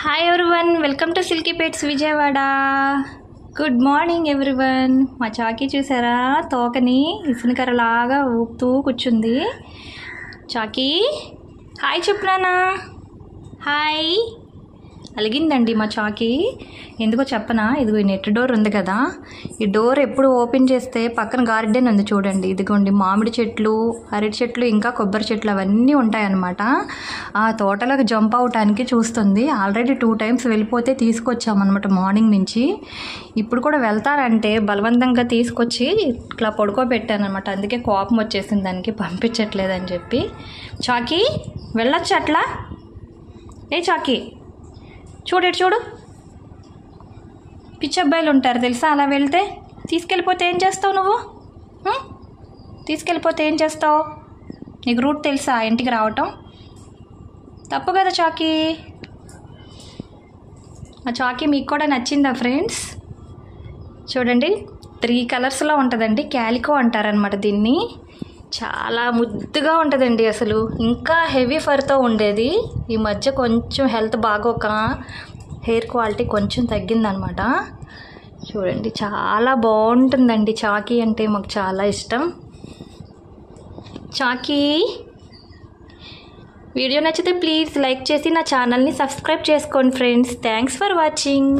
Hi everyone, welcome to silky pets Vijayawada. Good morning everyone. మా చాకీ చూసారా, తోకని ఇసునకరలాగా ఊపుతూ కూర్చుంది. చాకీ హాయ్ చెప్పునానా. హాయ్ అలిగిందండి మా చాకీ. ఎందుకో చెప్పనా, ఇదిగో ఈ నెట్ డోర్ ఉంది కదా, ఈ డోర్ ఎప్పుడు ఓపెన్ చేస్తే పక్కన గార్డెన్ ఉంది చూడండి. ఇదిగోండి మామిడి చెట్లు, అరటి చెట్లు, ఇంకా కొబ్బరి చెట్లు అవన్నీ ఉంటాయన్నమాట. ఆ తోటలోకి జంప్ అవటానికి చూస్తుంది. ఆల్రెడీ 2 times వెళ్ళిపోతే తీసుకొచ్చామన్నమాట మార్నింగ్ నుంచి. ఇప్పుడు కూడా వెళ్తారంటే బలవంతంగా తీసుకొచ్చి ఇట్లా పడుకోబెట్టానమాట. అందుకే కోపం వచ్చేసింది దానికి, పంపించట్లేదని చెప్పి. చాకీ వెళ్ళొచ్చు అట్లా. ఏ చాకీ చూడు, పిచ్చి అబ్బాయిలు ఉంటారు తెలుసా, అలా వెళ్తే. తీసుకెళ్ళిపోతే ఏం చేస్తావు నువ్వు? తీసుకెళ్ళిపోతే ఏం చేస్తావు? నీకు రూట్ తెలుసా ఇంటికి రావటం? తప్పు కదా చాకీ. ఆ చాకీ మీకు కూడా నచ్చిందా ఫ్రెండ్స్? చూడండి, 3 colorsలో ఉంటుందండి. క్యాలికో అంటారనమాట దీన్ని. చాలా ముద్దుగా ఉంటుందండి అసలు. ఇంకా హెవీ ఫర్తో ఉండేది. ఈ మధ్య కొంచెం హెల్త్ బాగోక హెయిర్ క్వాలిటీ కొంచెం తగ్గిందనమాట. చూడండి, చాలా బాగుంటుందండి. చాకీ అంటే మాకు చాలా ఇష్టం. చాకీ వీడియో నచ్చితే ప్లీజ్ లైక్ చేసి నా ఛానల్ని సబ్స్క్రైబ్ చేసుకోండి ఫ్రెండ్స్. Thanks for watching.